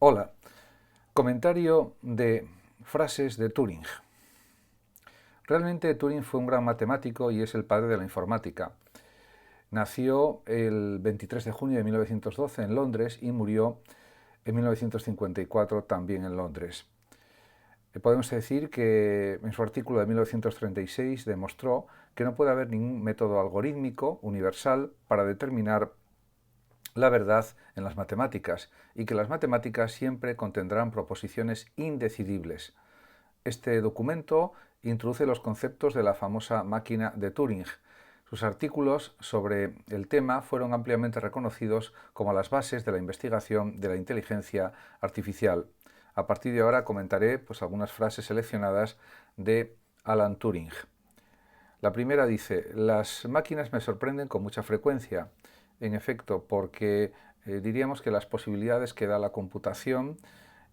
Hola, comentario de frases de Turing. Realmente Turing fue un gran matemático y es el padre de la informática. Nació el 23 de junio de 1912 en Londres y murió en 1954 también en Londres. Podemos decir que en su artículo de 1936 demostró que no puede haber ningún método algorítmico universal para determinar la verdad en las matemáticas y que las matemáticas siempre contendrán proposiciones indecidibles. Este documento introduce los conceptos de la famosa máquina de Turing. Sus artículos sobre el tema fueron ampliamente reconocidos como las bases de la investigación de la inteligencia artificial. A partir de ahora comentaré algunas frases seleccionadas de Alan Turing. La primera dice: las máquinas me sorprenden con mucha frecuencia. En efecto, porque diríamos que las posibilidades que da la computación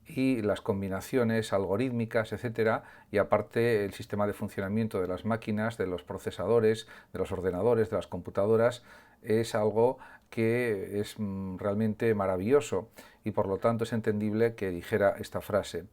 y las combinaciones algorítmicas, etcétera, y aparte el sistema de funcionamiento de las máquinas, de los procesadores, de los ordenadores, de las computadoras, es algo que es realmente maravilloso y por lo tanto es entendible que dijera esta frase.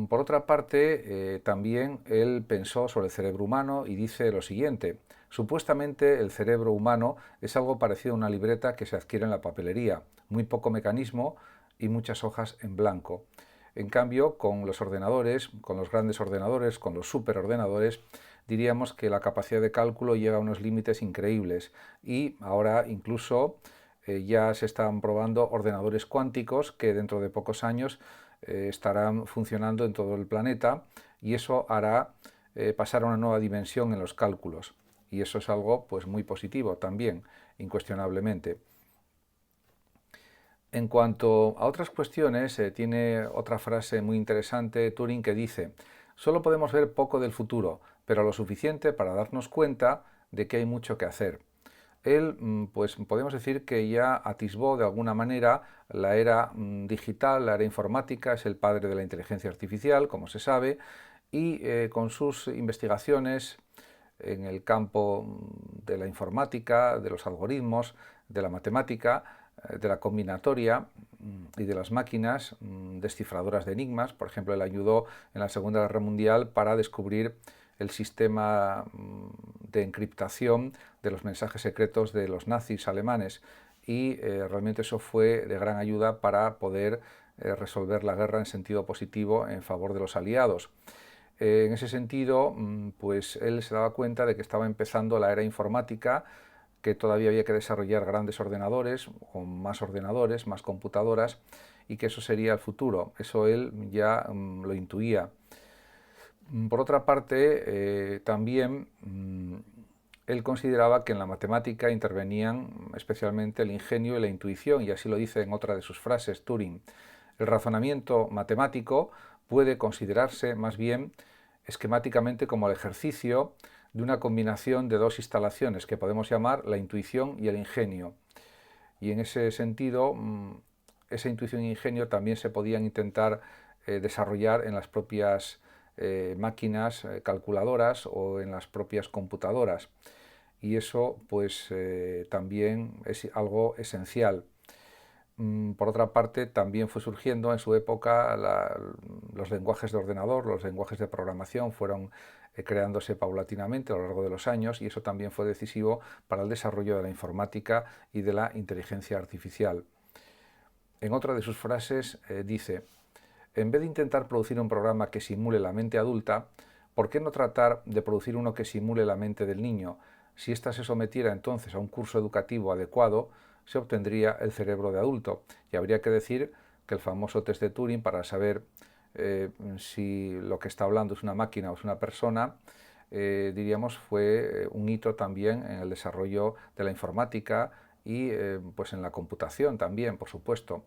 Por otra parte, también él pensó sobre el cerebro humano y dice lo siguiente: supuestamente el cerebro humano es algo parecido a una libreta que se adquiere en la papelería, muy poco mecanismo y muchas hojas en blanco. En cambio, con los ordenadores, con los grandes ordenadores, con los superordenadores, diríamos que la capacidad de cálculo llega a unos límites increíbles y ahora incluso ya se están probando ordenadores cuánticos que dentro de pocos años estarán funcionando en todo el planeta y eso hará pasar a una nueva dimensión en los cálculos. Y eso es algo muy positivo también, incuestionablemente. En cuanto a otras cuestiones, tiene otra frase muy interesante Turing que dice: solo podemos ver poco del futuro, pero lo suficiente para darnos cuenta de que hay mucho que hacer. Él, podemos decir que ya atisbó de alguna manera la era digital, la era informática, es el padre de la inteligencia artificial, como se sabe, y con sus investigaciones en el campo de la informática, de los algoritmos, de la matemática, de la combinatoria y de las máquinas descifradoras de enigmas. Por ejemplo, él ayudó en la Segunda Guerra Mundial para descubrir el sistema de encriptación de los mensajes secretos de los nazis alemanes y realmente eso fue de gran ayuda para poder resolver la guerra en sentido positivo en favor de los aliados. En ese sentido, él se daba cuenta de que estaba empezando la era informática, que todavía había que desarrollar grandes ordenadores, más computadoras, y que eso sería el futuro. Eso él ya lo intuía. Por otra parte, también él consideraba que en la matemática intervenían especialmente el ingenio y la intuición, y así lo dice en otra de sus frases Turing. El razonamiento matemático puede considerarse más bien esquemáticamente como el ejercicio de una combinación de dos instalaciones que podemos llamar la intuición y el ingenio. Y en ese sentido, esa intuición e ingenio también se podían intentar desarrollar en las propias máquinas calculadoras o en las propias computadoras. Y eso también es algo esencial. Por otra parte, también fue surgiendo en su época los lenguajes de ordenador, los lenguajes de programación fueron creándose paulatinamente a lo largo de los años y eso también fue decisivo para el desarrollo de la informática y de la inteligencia artificial. En otra de sus frases dice: en vez de intentar producir un programa que simule la mente adulta, ¿por qué no tratar de producir uno que simule la mente del niño? Si ésta se sometiera entonces a un curso educativo adecuado, se obtendría el cerebro de adulto. Y habría que decir que el famoso test de Turing para saber si lo que está hablando es una máquina o es una persona, diríamos, fue un hito también en el desarrollo de la informática y en la computación también, por supuesto,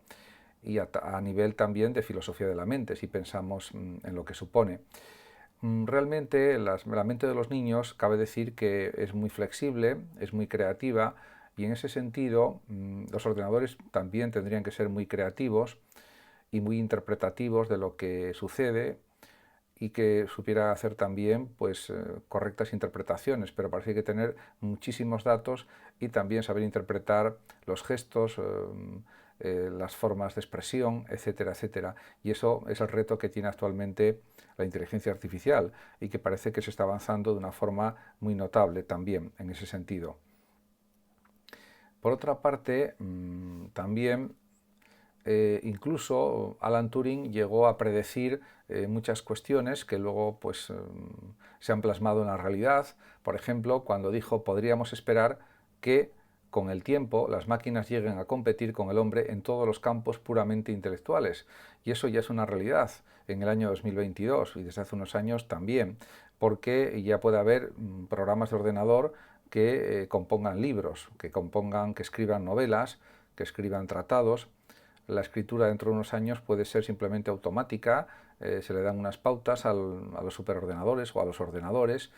y a nivel también de filosofía de la mente, si pensamos en lo que supone. Realmente la mente de los niños cabe decir que es muy flexible, es muy creativa y en ese sentido los ordenadores también tendrían que ser muy creativos y muy interpretativos de lo que sucede y que supiera hacer también correctas interpretaciones, pero para eso hay que tener muchísimos datos y también saber interpretar los gestos, las formas de expresión, etcétera, etcétera. Y eso es el reto que tiene actualmente la inteligencia artificial y que parece que se está avanzando de una forma muy notable también en ese sentido. Por otra parte, también incluso Alan Turing llegó a predecir muchas cuestiones que luego pues, se han plasmado en la realidad. Por ejemplo, cuando dijo podríamos esperar que con el tiempo las máquinas lleguen a competir con el hombre en todos los campos puramente intelectuales. Y eso ya es una realidad en el año 2022 y desde hace unos años también, porque ya puede haber programas de ordenador que compongan libros, que escriban novelas, que escriban tratados. La escritura dentro de unos años puede ser simplemente automática, se le dan unas pautas a los superordenadores o a los ordenadores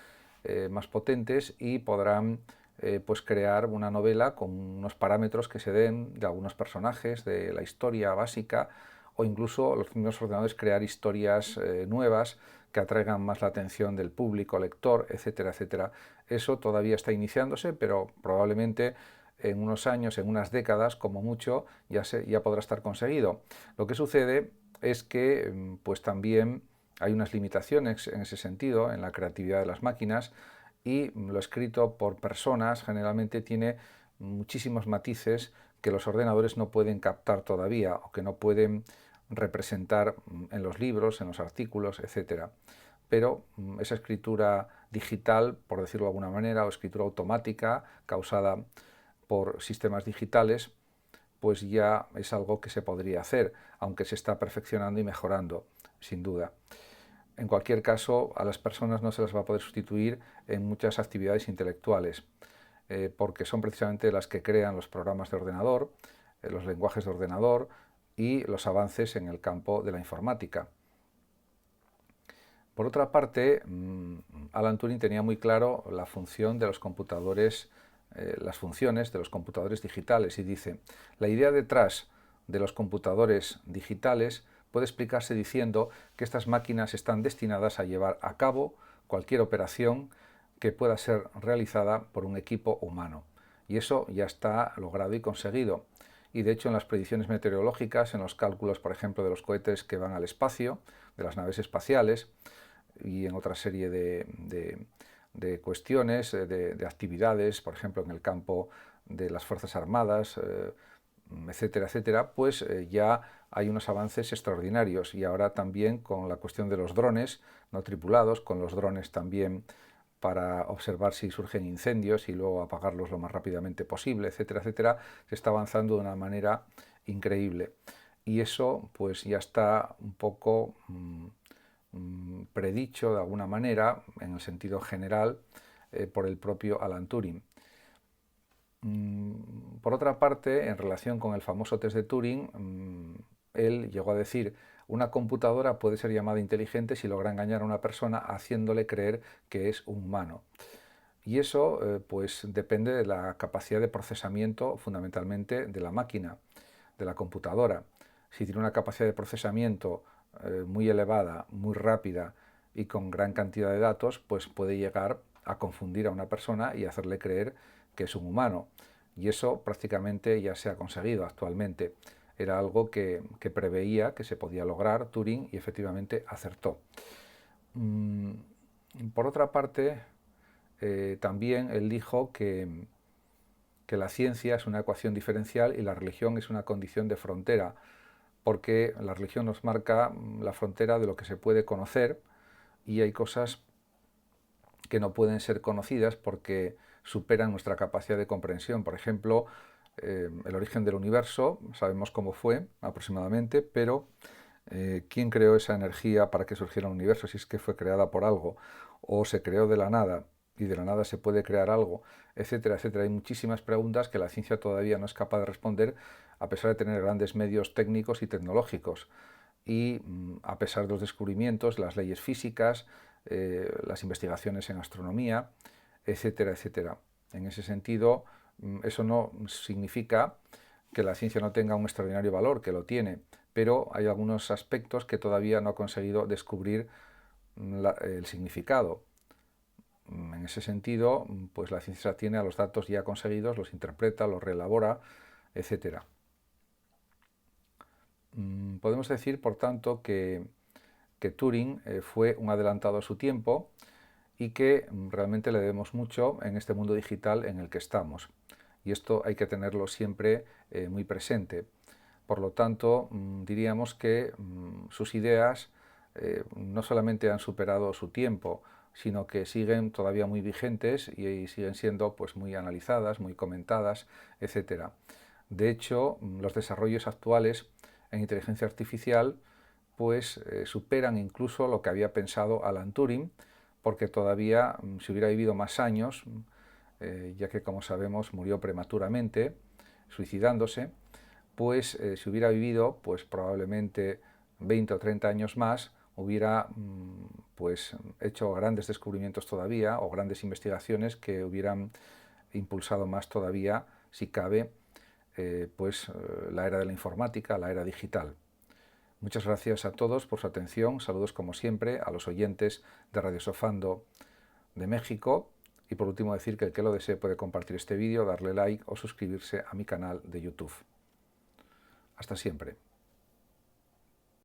más potentes y podrán pues crear una novela con unos parámetros que se den de algunos personajes, de la historia básica, o incluso los mismos ordenadores crear historias nuevas que atraigan más la atención del público, lector, etcétera, etcétera. Eso todavía está iniciándose, pero probablemente en unos años, en unas décadas, como mucho, ya podrá estar conseguido. Lo que sucede es que pues también hay unas limitaciones en ese sentido, en la creatividad de las máquinas, y lo escrito por personas generalmente tiene muchísimos matices que los ordenadores no pueden captar todavía o que no pueden representar en los libros, en los artículos, etc. Pero esa escritura digital, por decirlo de alguna manera, o escritura automática causada por sistemas digitales, pues ya es algo que se podría hacer, aunque se está perfeccionando y mejorando, sin duda. En cualquier caso, a las personas no se las va a poder sustituir en muchas actividades intelectuales, porque son precisamente las que crean los programas de ordenador, los lenguajes de ordenador y los avances en el campo de la informática. Por otra parte, Alan Turing tenía muy claro la función de los computadores, las funciones de los computadores digitales, y dice: la idea detrás de los computadores digitales puede explicarse diciendo que estas máquinas están destinadas a llevar a cabo cualquier operación que pueda ser realizada por un equipo humano. Y eso ya está logrado y conseguido. Y de hecho en las predicciones meteorológicas, en los cálculos, por ejemplo, de los cohetes que van al espacio, de las naves espaciales, y en otra serie de cuestiones, de actividades, por ejemplo, en el campo de las Fuerzas Armadas, etcétera, etcétera, pues ya hay unos avances extraordinarios. Y ahora también con la cuestión de los drones no tripulados, con los drones también para observar si surgen incendios y luego apagarlos lo más rápidamente posible, etcétera, etcétera, se está avanzando de una manera increíble. Y eso pues ya está un poco predicho de alguna manera, en el sentido general, por el propio Alan Turing. Por otra parte, en relación con el famoso test de Turing, él llegó a decir: una computadora puede ser llamada inteligente si logra engañar a una persona haciéndole creer que es un humano. Y eso pues depende de la capacidad de procesamiento fundamentalmente de la máquina, de la computadora. Si tiene una capacidad de procesamiento muy elevada, muy rápida y con gran cantidad de datos, pues puede llegar a confundir a una persona y hacerle creer que es un humano. Y eso prácticamente ya se ha conseguido actualmente. Era algo que preveía que se podía lograr Turing y efectivamente acertó. Por otra parte, también él dijo que la ciencia es una ecuación diferencial y la religión es una condición de frontera, porque la religión nos marca la frontera de lo que se puede conocer y hay cosas que no pueden ser conocidas porque superan nuestra capacidad de comprensión. Por ejemplo, el origen del universo, sabemos cómo fue aproximadamente, pero ¿quién creó esa energía para que surgiera un universo? Si es que fue creada por algo o se creó de la nada y de la nada se puede crear algo, etcétera, etcétera. Hay muchísimas preguntas que la ciencia todavía no es capaz de responder, a pesar de tener grandes medios técnicos y tecnológicos. Y a pesar de los descubrimientos, las leyes físicas, las investigaciones en astronomía, etcétera, etcétera. En ese sentido, eso no significa que la ciencia no tenga un extraordinario valor, que lo tiene, pero hay algunos aspectos que todavía no ha conseguido descubrir el significado. En ese sentido, pues la ciencia tiene a los datos ya conseguidos, los interpreta, los reelabora, etcétera. Podemos decir, por tanto, que Turing fue un adelantado a su tiempo y que realmente le debemos mucho en este mundo digital en el que estamos. Y esto hay que tenerlo siempre muy presente. Por lo tanto, diríamos que sus ideas no solamente han superado su tiempo, sino que siguen todavía muy vigentes y siguen siendo pues, muy analizadas, muy comentadas, etc. De hecho, los desarrollos actuales en inteligencia artificial pues superan incluso lo que había pensado Alan Turing, porque todavía si hubiera vivido más años, ya que como sabemos murió prematuramente, suicidándose, pues si hubiera vivido pues probablemente 20 o 30 años más, hubiera pues hecho grandes descubrimientos todavía o grandes investigaciones que hubieran impulsado más todavía, si cabe, la era de la informática, la era digital. Muchas gracias a todos por su atención. Saludos como siempre a los oyentes de Radio Sofando de México. Y por último decir que el que lo desee puede compartir este vídeo, darle like o suscribirse a mi canal de YouTube. Hasta siempre.